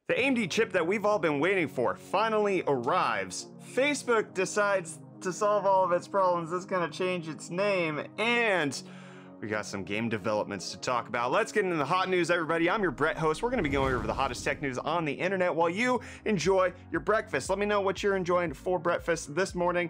The AMD chip that we've all been waiting for finally arrives. Facebook decides to solve all of its problems. It's gonna change its name, and we got some game developments to talk about. Let's get into the hot news, everybody. I'm your Brett host. We're gonna be going over the hottest tech news on the internet while you enjoy your breakfast. Let me know what you're enjoying for breakfast this morning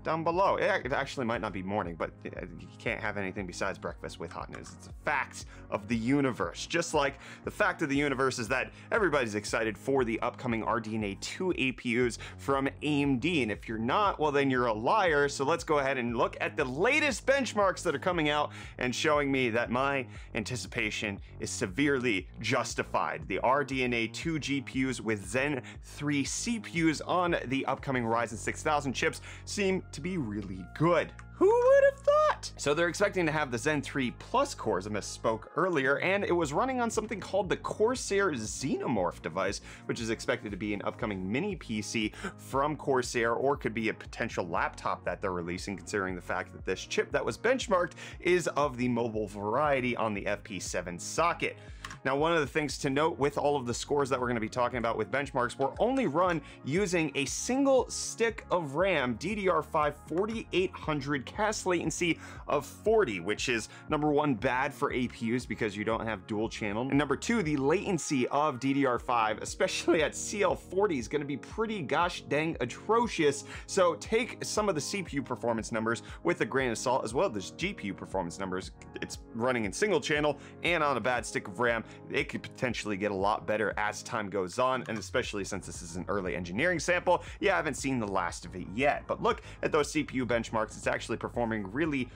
down below. It actually might not be morning, but you can't have anything besides breakfast with hot news. It's a fact of the universe. Just like the fact of the universe is that everybody's excited for the upcoming RDNA 2 APUs from AMD. And if you're not, well, then you're a liar. So let's go ahead and look at the latest benchmarks that are coming out and showing me that my anticipation is severely justified. The RDNA 2 GPUs with Zen 3 CPUs on the upcoming Ryzen 6000 chips seem to be really good. Who would have thought? So they're expecting to have the Zen 3 Plus cores, I misspoke earlier, and it was running on something called the Corsair Xenomorph device, which is expected to be an upcoming mini PC from Corsair, or could be a potential laptop that they're releasing, considering the fact that this chip that was benchmarked is of the mobile variety on the FP7 socket. Now, one of the things to note with all of the scores that we're going to be talking about with benchmarks were only run using a single stick of RAM, DDR5 4800 cast latency of 40, which is number one, bad for APUs because you don't have dual channel. And number two, the latency of DDR5, especially at CL40, is going to be pretty gosh dang atrocious. So take some of the CPU performance numbers with a grain of salt, as well as GPU performance numbers. It's running in single channel and on a bad stick of RAM. It could potentially get a lot better as time goes on, and especially since this is an early engineering sample, you haven't seen the last of it yet. But look at those CPU benchmarks. It's actually performing really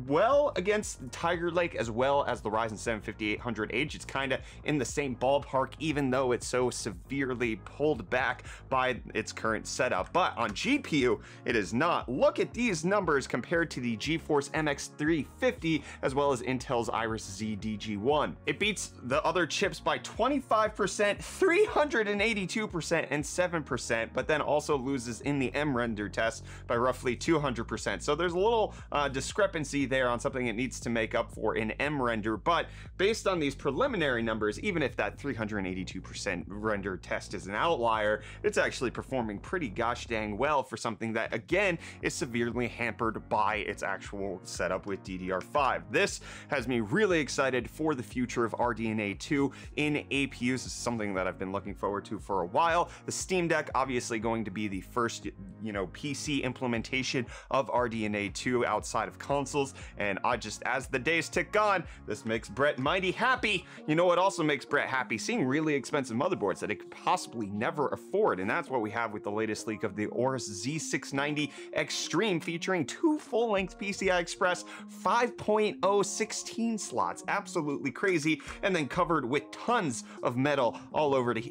well against Tiger Lake as well as the Ryzen 7 5800H. It's kind of in the same ballpark, even though it's so severely pulled back by its current setup. But on GPU, it is not. Look at these numbers compared to the GeForce MX 350 as well as Intel's Iris Z DG1. It beats the other chips by 25%, 382%, and 7%, but then also loses in the M-render test by roughly 200%. So there's a little discrepancy there on something it needs to make up for in M-render, but based on these preliminary numbers, even if that 382% render test is an outlier, it's actually performing pretty gosh dang well for something that, again, is severely hampered by its actual setup with DDR5. This has me really excited for the future of RDNA 2 in APUs. This is something that I've been looking forward to for a while. The Steam Deck obviously going to be the first, PC implementation of RDNA 2 outside of consoles, and as the days tick on, this makes Brett mighty happy. You know what also makes Brett happy? Seeing really expensive motherboards that it could possibly never afford, and that's what we have with the latest leak of the Aorus Z690 Xtreme, featuring two full-length PCI Express 5.0 16 slots. Absolutely crazy, and then covered with tons of metal all over to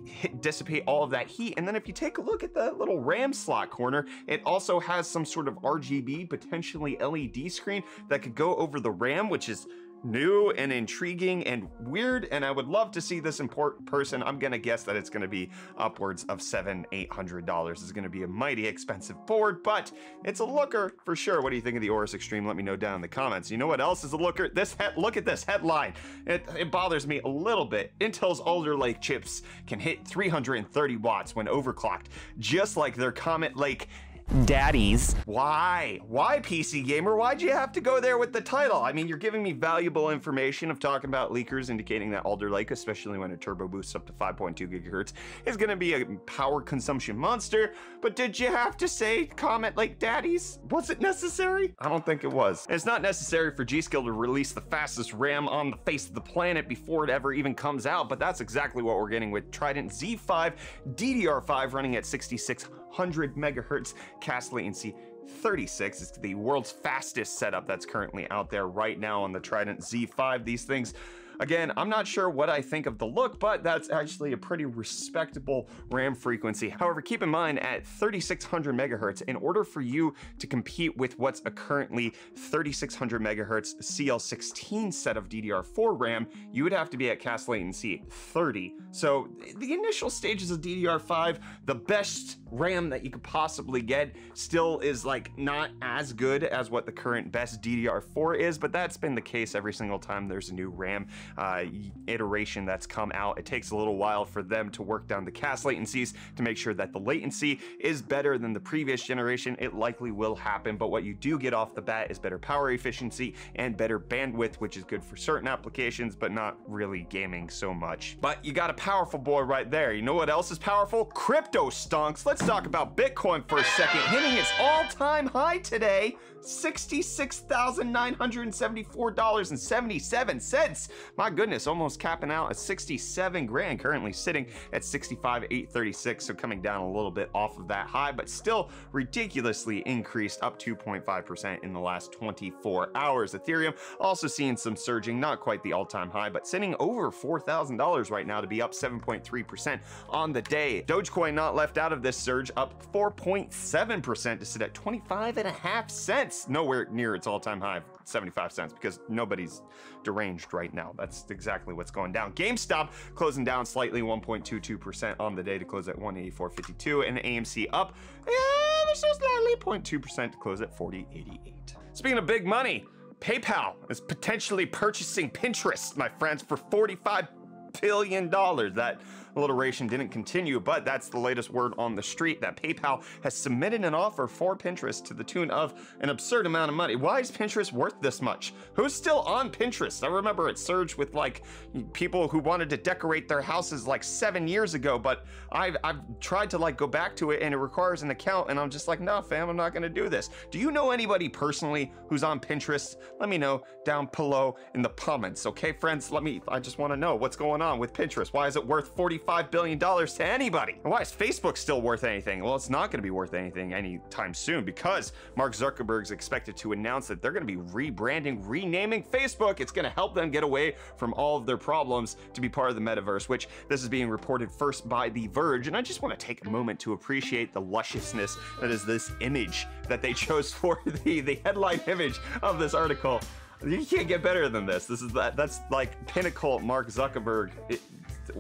dissipate all of that heat. And then if you take a look at the little RAM slot corner, it also has some sort of RGB, potentially LED screen that could go over the RAM, which is new and intriguing and weird, and I would love to see this in person. I'm gonna guess that it's gonna be upwards of $700-800. It's gonna be a mighty expensive board, but it's a looker for sure. What do you think of the Aorus Xtreme? Let me know down in the comments. You know what else is a looker? Look at this headline. It bothers me a little bit. Intel's Alder Lake chips can hit 330 watts when overclocked, just like their Comet Lake daddies. Why PC Gamer? Why'd you have to go there with the title? I mean, you're giving me valuable information of talking about leakers indicating that Alder Lake, especially when it turbo boosts up to 5.2 gigahertz, is going to be a power consumption monster. But did you have to say Comet Lake daddies? Was it necessary? I don't think it was. And it's not necessary for G.Skill to release the fastest RAM on the face of the planet before it ever even comes out, but that's exactly what we're getting with Trident Z5 DDR5 running at 6600 megahertz cast latency 36. It's the world's fastest setup that's currently out there right now on the Trident Z5. These things, again, I'm not sure what I think of the look, but that's actually a pretty respectable RAM frequency. However, keep in mind at 3600 megahertz, in order for you to compete with what's a currently 3600 megahertz CL16 set of DDR4 RAM, you would have to be at cast latency 30. So the initial stages of DDR5, the best RAM that you could possibly get, still is like not as good as what the current best DDR4 is, but that's been the case every single time there's a new RAM iteration that's come out. It takes a little while for them to work down the cast latencies to make sure that the latency is better than the previous generation. It likely will happen, but what you do get off the bat is better power efficiency and better bandwidth, which is good for certain applications, but not really gaming so much. But you got a powerful boy right there. You know what else is powerful? Cryptostonks. Let's talk about Bitcoin for a second, hitting its all-time high today. $66,974.77. My goodness, almost capping out at 67 grand, currently sitting at 65,836, so coming down a little bit off of that high, but still ridiculously increased, up 2.5% in the last 24 hours. Ethereum also seeing some surging, not quite the all-time high, but sitting over $4,000 right now to be up 7.3% on the day. Dogecoin not left out of this surge, up 4.7% to sit at 25.5 cents. Nowhere near its all-time high of 75 cents, because nobody's deranged right now. That's exactly what's going down. GameStop closing down slightly, 1.22% on the day to close at 184.52, and AMC up so slightly 0.2% to close at 40.88. Speaking of big money, PayPal is potentially purchasing Pinterest, my friends, for $45 billion. That alliteration didn't continue, but that's the latest word on the street, that PayPal has submitted an offer for Pinterest to the tune of an absurd amount of money. Why is Pinterest worth this much? Who's still on Pinterest? I remember it surged with like people who wanted to decorate their houses like 7 years ago, but I've tried to like go back to it and it requires an account, and I'm just like, no fam, I'm not gonna do this. Do you know anybody personally who's on Pinterest? Let me know down below in the comments, okay friends? I just wanna know what's going on with Pinterest. Why is it worth $45 billion to anybody? And why is Facebook still worth anything? Well, it's not going to be worth anything anytime soon, because Mark Zuckerberg's expected to announce that they're going to be rebranding, renaming Facebook. It's going to help them get away from all of their problems to be part of the metaverse, which this is being reported first by The Verge. And I just want to take a moment to appreciate the lusciousness that is this image that they chose for the headline image of this article. You can't get better than this. That's like pinnacle Mark Zuckerberg.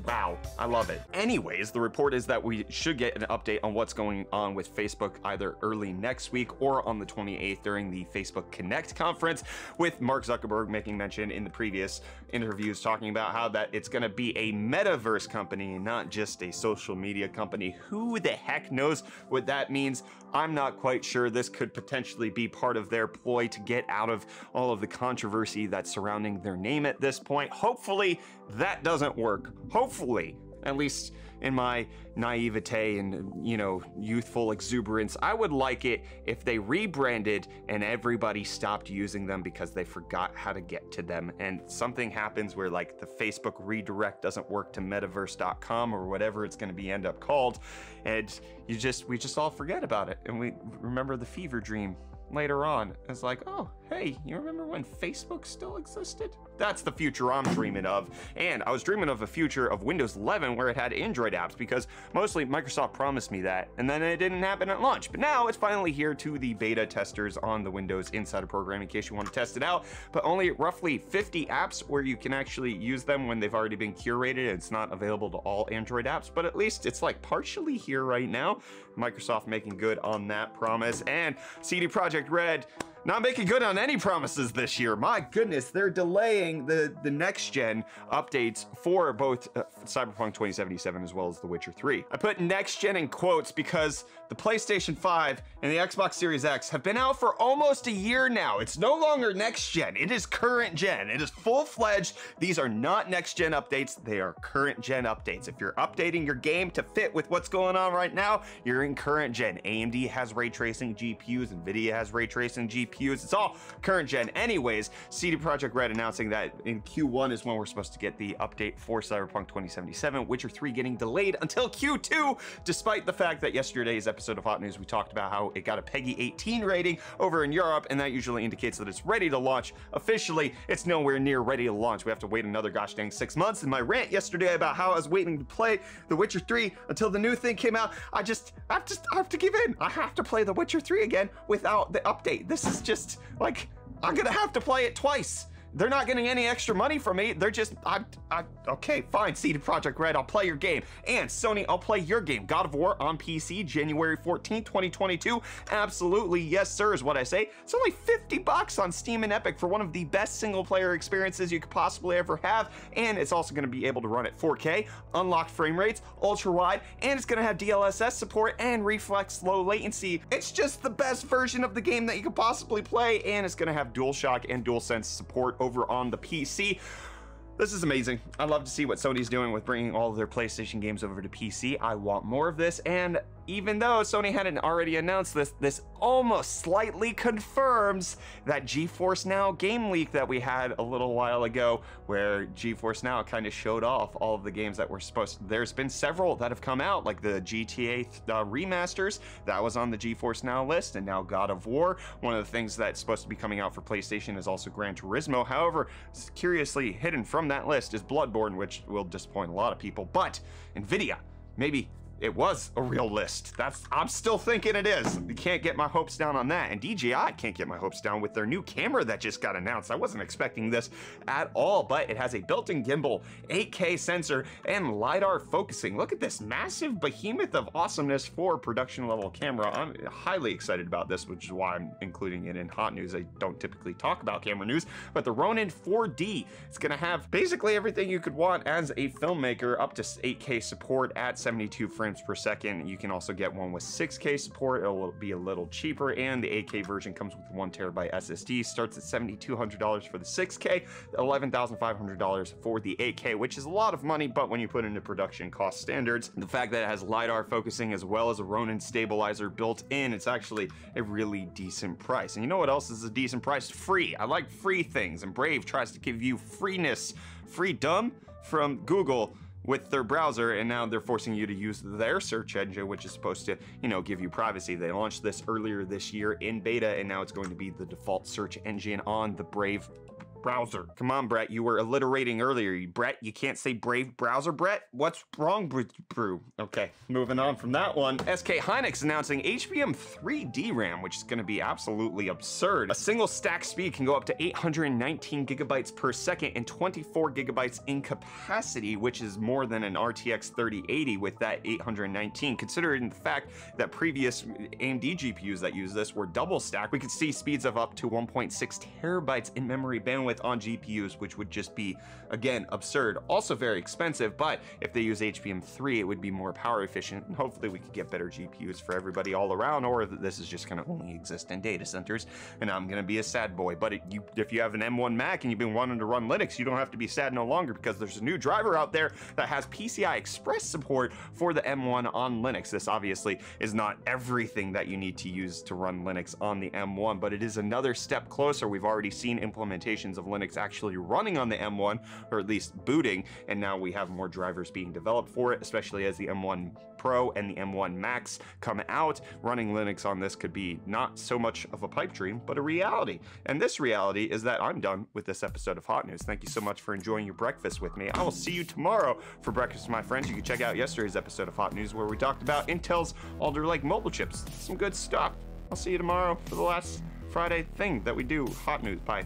Wow, I love it. Anyways, the report is that we should get an update on what's going on with Facebook either early next week or on the 28th during the Facebook Connect conference, with Mark Zuckerberg making mention in the previous interviews talking about how that it's going to be a metaverse company, not just a social media company. Who the heck knows what that means? I'm not quite sure. This could potentially be part of their ploy to get out of all of the controversy that's surrounding their name at this point. Hopefully that doesn't work. Hopefully, at least in my naivete and, you know, youthful exuberance, I would like it if they rebranded and everybody stopped using them because they forgot how to get to them, and something happens where like the Facebook redirect doesn't work to metaverse.com or whatever it's going to be end up called, and we just all forget about it and we remember the fever dream later on. It's like, oh, hey, you remember when Facebook still existed? That's the future I'm dreaming of. And I was dreaming of a future of Windows 11 where it had Android apps, because mostly Microsoft promised me that, and then it didn't happen at launch. But now it's finally here to the beta testers on the Windows Insider program in case you want to test it out. But only roughly 50 apps where you can actually use them when they've already been curated. It's not available to all Android apps, but at least it's like partially here right now. Microsoft making good on that promise. And CD Projekt Red not making good on any promises this year. My goodness, they're delaying the next gen updates for both Cyberpunk 2077 as well as The Witcher 3. I put next gen in quotes because the PlayStation 5 and the Xbox Series X have been out for almost a year now. It's no longer next gen, it is current gen. It is full-fledged. These are not next gen updates, they are current gen updates. If you're updating your game to fit with what's going on right now, you're in current gen. AMD has ray tracing GPUs, Nvidia has ray tracing GPUs. It's all current gen. Anyways, CD Projekt Red announcing that in Q1 is when we're supposed to get the update for Cyberpunk 2077, Witcher 3 getting delayed until Q2, despite the fact that yesterday's episode of Hot News we talked about how it got a PEGI 18 rating over in Europe, and that usually indicates that it's ready to launch. Officially, it's nowhere near ready to launch. We have to wait another gosh dang 6 months. And my rant yesterday about how I was waiting to play The Witcher 3 until the new thing came out, I have to give in. I have to play The Witcher 3 again without the update. This is just like, I'm gonna have to play it twice. They're not getting any extra money from me. They're just, okay, fine, CD Projekt Red, I'll play your game. And Sony, I'll play your game. God of War on PC, January 14th, 2022. Absolutely, yes, sir, is what I say. It's only $50 on Steam and Epic for one of the best single-player experiences you could possibly ever have. And it's also going to be able to run at 4K, unlocked frame rates, ultra-wide, and it's going to have DLSS support and reflex low latency. It's just the best version of the game that you could possibly play, and it's going to have DualShock and DualSense support over on the PC. This is amazing. I love to see what Sony's doing with bringing all of their PlayStation games over to PC. I want more of this, and even though Sony hadn't already announced this, this almost slightly confirms that GeForce Now game leak that we had a little while ago, where GeForce Now kind of showed off all of the games that were supposed to. There's been several that have come out, like the GTA remasters, that was on the GeForce Now list, and now God of War. One of the things that's supposed to be coming out for PlayStation is also Gran Turismo. However, curiously hidden from that list is Bloodborne, which will disappoint a lot of people, but Nvidia, maybe it was a real list. I'm still thinking it is. You can't get my hopes down on that. And DJI can't get my hopes down with their new camera that just got announced. I wasn't expecting this at all, but it has a built-in gimbal, 8K sensor, and LiDAR focusing. Look at this massive behemoth of awesomeness for production level camera. I'm highly excited about this, which is why I'm including it in hot news. I don't typically talk about camera news, but the Ronin 4D, it's gonna have basically everything you could want as a filmmaker, up to 8K support at 72 frames per second. You can also get one with 6K support. It'll be a little cheaper, and the 8K version comes with 1 terabyte SSD. Starts at $7,200 for the 6K, $11,500 for the 8K, which is a lot of money, but when you put into production cost standards, the fact that it has LiDAR focusing as well as a Ronin stabilizer built in, it's actually a really decent price. And you know what else is a decent price? Free. I like free things, and Brave tries to give you freedom from Google with their browser, and now they're forcing you to use their search engine, which is supposed to, you know, give you privacy. They launched this earlier this year in beta, and now it's going to be the default search engine on the Brave browser. Come on, Brett, you were alliterating earlier. Brett, you can't say Brave browser, Brett? What's wrong, Brew? Okay, moving on from that one. SK Hynix announcing HBM 3 DRAM, which is gonna be absolutely absurd. A single stack speed can go up to 819 gigabytes per second and 24 gigabytes in capacity, which is more than an RTX 3080 with that 819. Considering the fact that previous AMD GPUs that use this were double stacked, we could see speeds of up to 1.6 terabytes in memory bandwidth on GPUs, which would just be, again, absurd. Also very expensive, but if they use HBM3, it would be more power efficient, and hopefully we could get better GPUs for everybody all around, or this is just gonna only exist in data centers, and I'm gonna be a sad boy. But if you have an M1 Mac and you've been wanting to run Linux, you don't have to be sad no longer, because there's a new driver out there that has PCI Express support for the M1 on Linux. This obviously is not everything that you need to use to run Linux on the M1, but it is another step closer. We've already seen implementations of Linux actually running on the M1, or at least booting, and now we have more drivers being developed for it, especially as the M1 Pro and the M1 Max come out. Running Linux on this could be not so much of a pipe dream, but a reality. And this reality is that I'm done with this episode of Hot News. Thank you so much for enjoying your breakfast with me. I will see you tomorrow for breakfast, my friends. You can check out yesterday's episode of Hot News, where we talked about Intel's Alder Lake mobile chips. Some good stuff. I'll see you tomorrow for the last Friday thing that we do. Hot News. Bye.